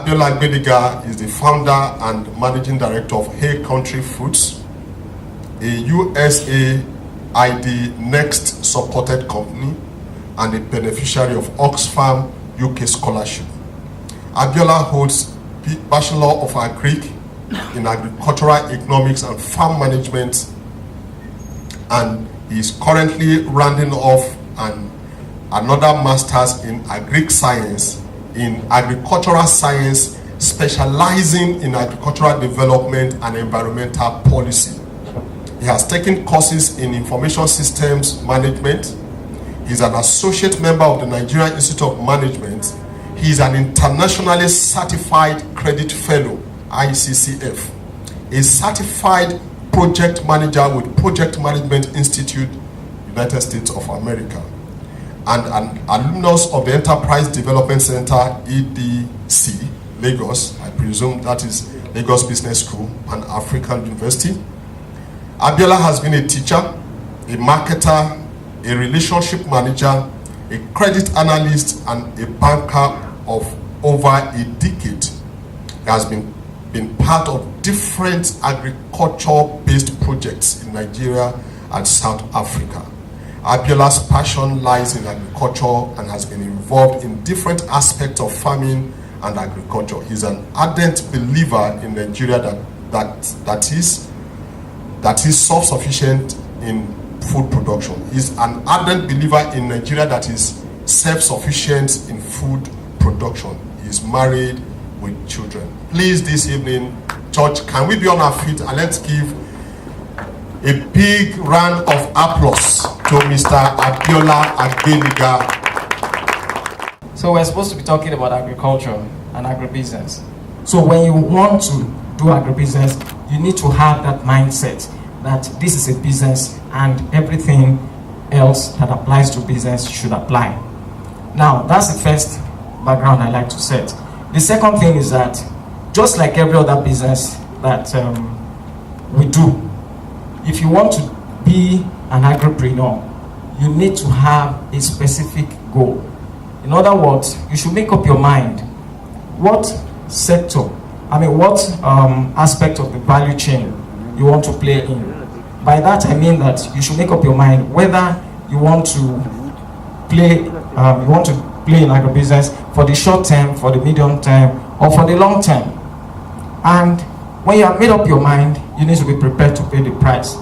Abiola Agbeniga is the founder and managing director of Hay Country Foods, a USAID Next supported company and a beneficiary of Oxfam UK scholarship. Abiola holds Bachelor of Agric in Agricultural Economics and Farm Management, and he is currently rounding off another Master's in Agric Science in Agricultural Science, specializing in agricultural development and environmental policy. He has taken courses in Information Systems Management. He is an associate member of the Nigerian Institute of Management. He is an internationally certified credit fellow, ICCF, a certified project manager with Project Management Institute, United States of America, and an alumnus of the Enterprise Development Center, EDC, Lagos. I presume that is Lagos Business School and African University. Abiola has been a teacher, a marketer, a relationship manager, a credit analyst, and a banker of over a decade. He has been part of different agriculture-based projects in Nigeria and South Africa. Abiola's passion lies in agriculture and has been involved in different aspects of farming and agriculture. He's an ardent believer in Nigeria that is self-sufficient in food production. He's an ardent believer in Nigeria that is self-sufficient in food production. He's married with children. Please, this evening, church, can we be on our feet and let's give a big round of applause to Mr. Abiola Agbeniga. So we're supposed to be talking about agriculture and agribusiness. So when you want to do agribusiness, you need to have that mindset that this is a business and everything else that applies to business should apply. Now, that's the first background I like to set. The second thing is that just like every other business that we do, if you want to be an agripreneur, you need to have a specific goal. In other words, you should make up your mind what aspect of the value chain you want to play in. By that I mean that you should make up your mind whether you want to play in agribusiness for the short term, for the medium term, or for the long term. And when you have made up your mind, you need to be prepared to pay the price.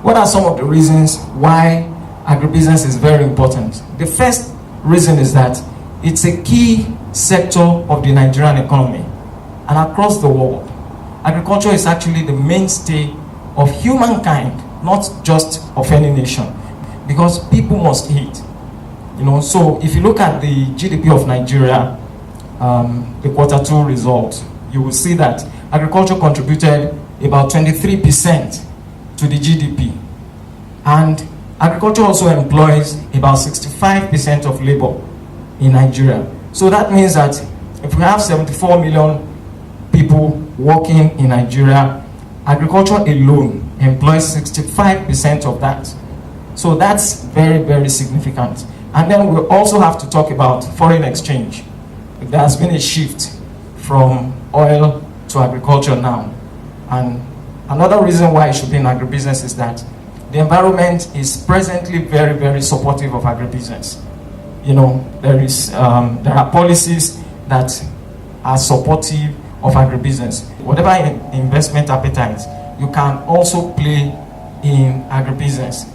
What are some of the reasons why agribusiness is very important? The first reason is that it's a key sector of the Nigerian economy and across the world. Agriculture is actually the mainstay of humankind, not just of any nation, because people must eat. So if you look at the GDP of Nigeria, the Q2 result, you will see that agriculture contributed about 23% to the GDP. And agriculture also employs about 65% of labor in Nigeria. So that means that if we have 74 million people working in Nigeria, agriculture alone employs 65% of that. So that's very, very significant. And then we also have to talk about foreign exchange. There has been a shift from oil to agriculture now. And another reason why it should be in agribusiness is that the environment is presently very, very supportive of agribusiness. There are policies that are supportive of agribusiness. Whatever investment appetite, you can also play in agribusiness.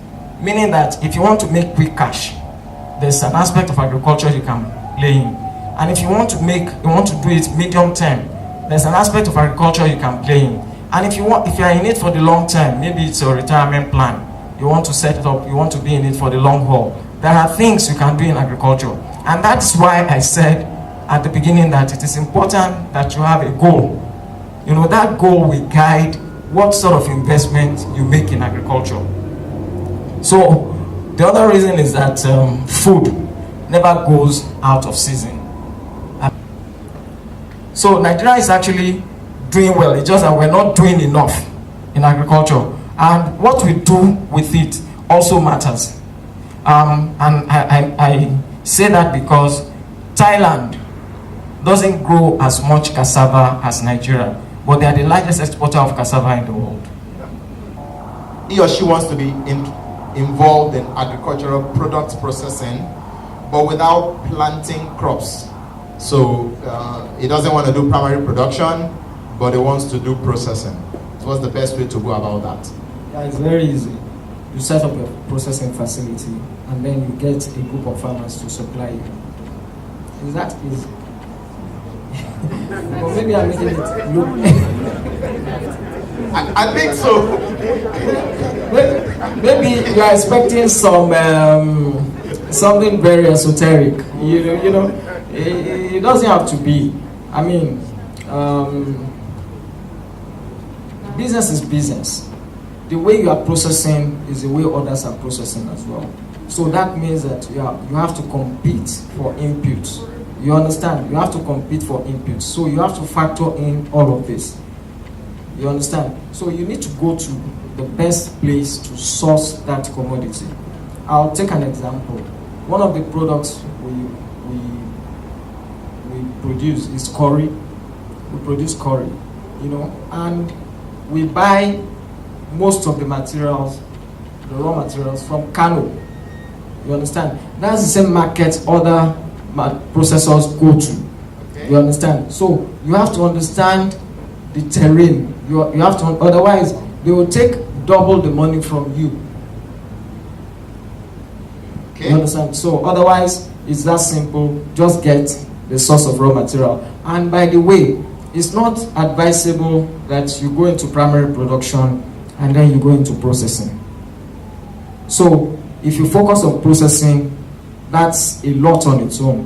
Meaning that if you want to make quick cash, there's an aspect of agriculture you can play in. And if you want to do it medium term, there's an aspect of agriculture you can play in. And if you are in it for the long term, maybe it's your retirement plan, you want to set it up, you want to be in it for the long haul, there are things you can do in agriculture. And that's why I said at the beginning that it is important that you have a goal. That goal will guide what sort of investment you make in agriculture. So the other reason is that food never goes out of season. So Nigeria is actually doing well. It's just that we're not doing enough in agriculture. And what we do with it also matters. And I say that because Thailand doesn't grow as much cassava as Nigeria, but they are the largest exporter of cassava in the world. He or she wants to be involved in agricultural product processing, but without planting crops. So he doesn't want to do primary production, but he wants to do processing. So what's the best way to go about that? Yeah, it's very easy. You set up a processing facility, and then you get a group of farmers to supply you. Is that easy? Well, maybe I'm making it look. I think so. Maybe you are expecting something very esoteric. You know, it doesn't have to be. I mean, business is business. The way you are processing is the way others are processing as well. So that means that you have to compete for inputs. You understand? You have to compete for inputs. So you have to factor in all of this. You understand? So you need to go to the best place to source that commodity. I'll take an example. One of the products we produce is curry. We produce curry, you know, and we buy most of the materials, the raw materials from Kano. You understand? That's the same market other processors go to. Okay. You understand? So you have to understand the terrain. You have to, otherwise they will take double the money from you. Okay. You understand? So otherwise it's that simple. Just get the source of raw material. And by the way, it's not advisable that you go into primary production and then you go into processing. So if you focus on processing, that's a lot on its own,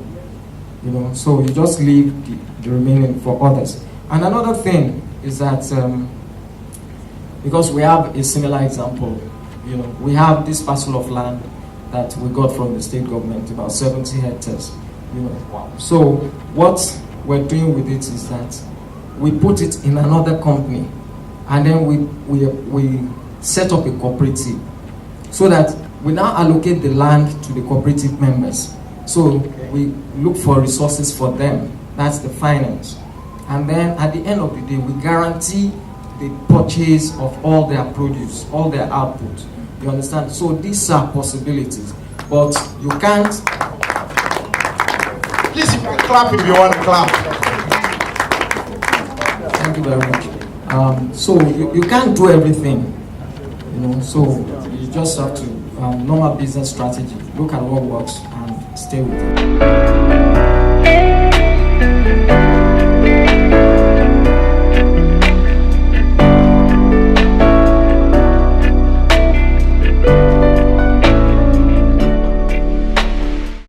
you know. So you just leave the remaining for others. And another thing is that because we have a similar example, you know, we have this parcel of land that we got from the state government, about 70 hectares, you know. Wow. So what we're doing with it is that we put it in another company, and then we set up a cooperative, so that we now allocate the land to the cooperative members. So we look for resources for them. That's the finance. And then at the end of the day, we guarantee the purchase of all their produce, all their output. You understand? So these are possibilities, but you can't. Please, you can clap if you want to clap. Thank you very much. So you can't do everything, you know. So you just have to normal business strategy. Look at what works and stay with it.